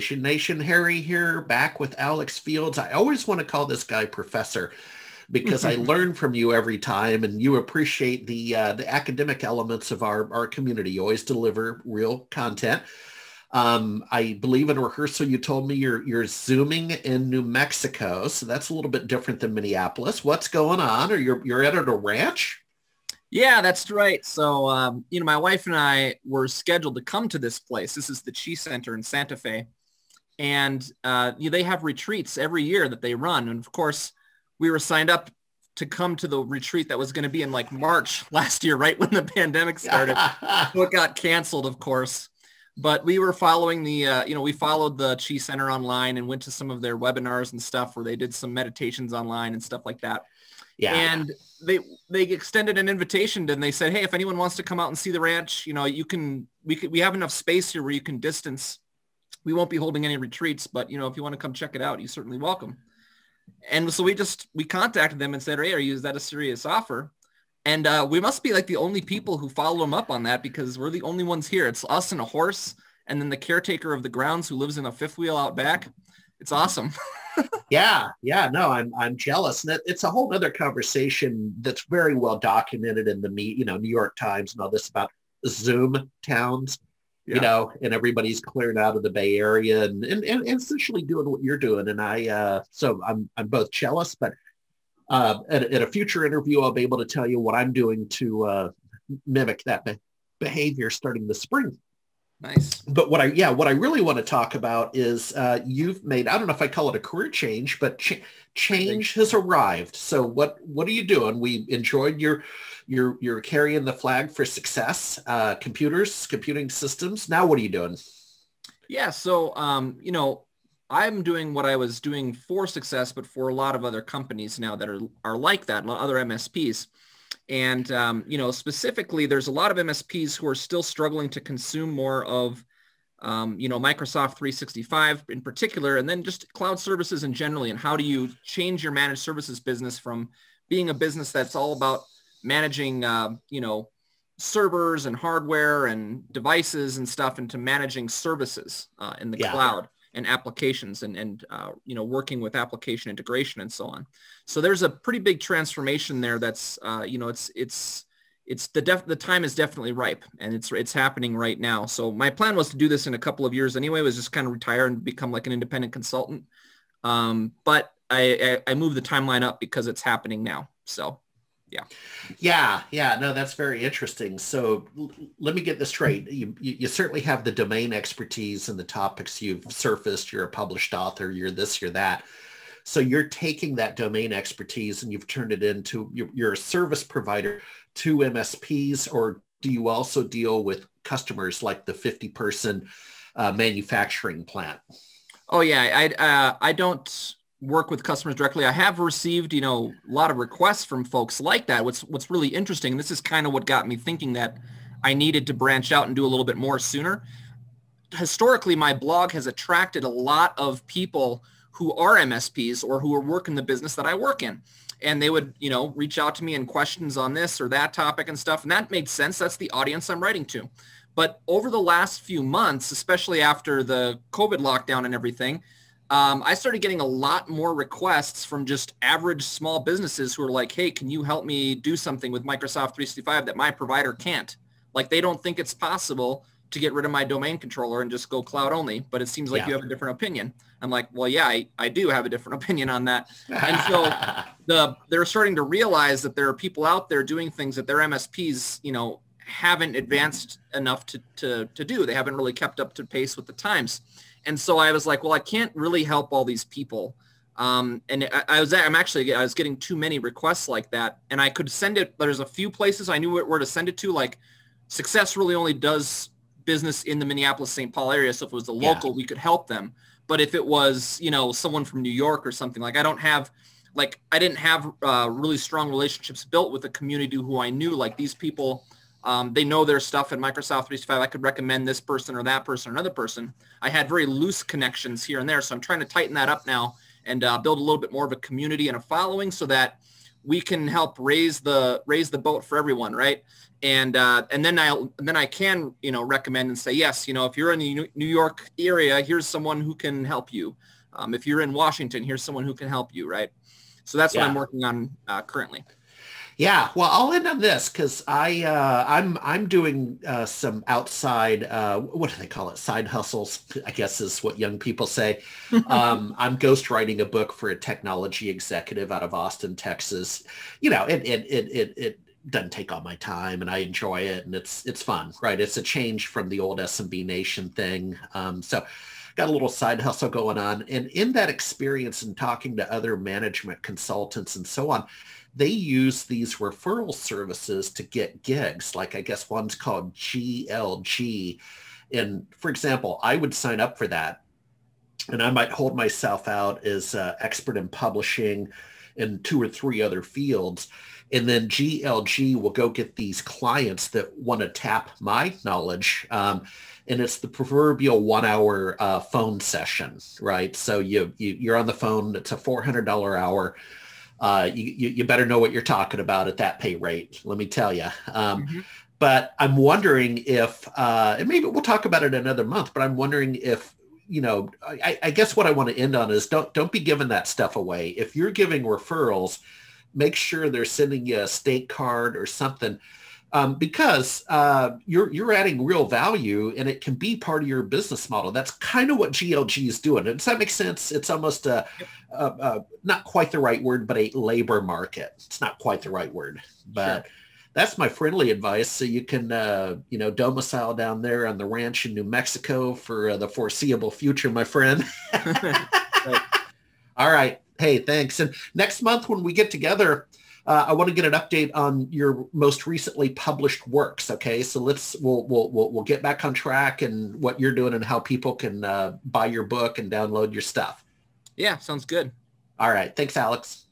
conversation. Nation Harry here, back with Alex Fields. I always want to call this guy Professor because I learn from you every time, and you appreciate the academic elements of our community. You always deliver real content. I believe in rehearsal you told me you're Zooming in New Mexico, so that's a little bit different than Minneapolis. What's going on? Or you're at a ranch? Yeah, that's right. So, my wife and I were scheduled to come to this place. This is the Chi Center in Santa Fe. And they have retreats every year that they run. And of course, we were signed up to come to the retreat that was going to be in like March last year, right when the pandemic started. So it got canceled, of course. But we were following we followed the Chi Center online and went to some of their webinars and stuff where they did some meditations online and stuff like that. Yeah. And they extended an invitation and they said, hey, if anyone wants to come out and see the ranch, we have enough space here where you can distance. We won't be holding any retreats, but if you want to come check it out, you're certainly welcome. And so we contacted them and said, hey, is that a serious offer? And we must be like the only people who follow them up on that because we're the only ones here. It's us and a horse and then the caretaker of the grounds who lives in a fifth wheel out back. It's awesome. Yeah. No, I'm jealous. And it's a whole other conversation that's very well documented in the New York Times and all this about Zoom towns, and everybody's clearing out of the Bay Area and essentially doing what you're doing. And so I'm both jealous, but at a future interview, I'll be able to tell you what I'm doing to mimic that behavior starting this spring. Nice. But what I really want to talk about is you've made, I don't know if I call it a career change, but change has arrived. So what are you doing? We enjoyed your carrying the flag for success, computing systems. Now what are you doing? Yeah. So, I'm doing what I was doing for success, but for a lot of other companies now that are like that, other MSPs. And, specifically, there's a lot of MSPs who are still struggling to consume more of, Microsoft 365 in particular, and then just cloud services in generally. And how do you change your managed services business from being a business that's all about managing, servers and hardware and devices and stuff into managing services in the cloud and applications and working with application integration and so on. So there's a pretty big transformation there. That's the time is definitely ripe and it's happening right now. So my plan was to do this in a couple of years anyway, was just kind of retire and become like an independent consultant. But I moved the timeline up because it's happening now. So yeah. No, that's very interesting. So let me get this straight. You certainly have the domain expertise and the topics you've surfaced. You're a published author. You're this, you're that. So you're taking that domain expertise and you've turned it into, you're a service provider to MSPs, or do you also deal with customers like the 50-person manufacturing plant? Oh yeah, I don't work with customers directly. I have received, a lot of requests from folks like that. What's really interesting, and this is kind of what got me thinking that I needed to branch out and do a little bit more sooner. Historically, my blog has attracted a lot of people who are MSPs or who are working the business that I work in. And they would, reach out to me in questions on this or that topic and stuff. And that made sense. That's the audience I'm writing to. But over the last few months, especially after the COVID lockdown and everything, I started getting a lot more requests from just average small businesses who are like, hey, can you help me do something with Microsoft 365 that my provider can't? Like they don't think it's possible to get rid of my domain controller and just go cloud only, but it seems like you have a different opinion. I'm like, well, yeah, I do have a different opinion on that. And so they're starting to realize that there are people out there doing things that their MSPs, haven't advanced enough to do. They haven't really kept up to pace with the times. And so I was like, well, I can't really help all these people. And I was getting too many requests like that. And I could send it. There's a few places I knew where to send it to. Like Success really only does business in the Minneapolis-St. Paul area. So if it was a local, we could help them. But if it was, someone from New York or something, like I didn't have really strong relationships built with the community who I knew, like these people. They know their stuff in Microsoft 365. I could recommend this person or that person or another person. I had very loose connections here and there. So I'm trying to tighten that up now and build a little bit more of a community and a following so that we can help raise the boat for everyone, right? And then I can, recommend and say, yes, if you're in the New York area, here's someone who can help you. If you're in Washington, here's someone who can help you, right? So that's what I'm working on currently. Yeah, well, I'll end on this because I'm doing some outside what do they call it? Side hustles, I guess is what young people say. I'm ghostwriting a book for a technology executive out of Austin, Texas. It doesn't take all my time, and I enjoy it, and it's fun, right? It's a change from the old SMB Nation thing. So got a little side hustle going on, and in that experience and talking to other management consultants and so on, they use these referral services to get gigs. Like I guess one's called GLG. And for example, I would sign up for that and I might hold myself out as expert in publishing in 2 or 3 other fields. And then GLG will go get these clients that want to tap my knowledge. And it's the proverbial 1-hour phone session, right? So you're on the phone. It's a $400 hour. You better know what you're talking about at that pay rate, let me tell you. But I'm wondering if, and maybe we'll talk about it another month, but I'm wondering if, I guess what I want to end on is don't be giving that stuff away. If you're giving referrals, make sure they're sending you a state card or something. Because you're adding real value and it can be part of your business model. That's kind of what GLG is doing. Does that make sense? It's almost not quite the right word, but a labor market. It's not quite the right word, but that's my friendly advice. So you can, domicile down there on the ranch in New Mexico for the foreseeable future, my friend. Right. All right. Hey, thanks. And next month when we get together, I want to get an update on your most recently published works. Okay, so we'll get back on track and what you're doing and how people can buy your book and download your stuff. Yeah, sounds good. All right, thanks, Alex.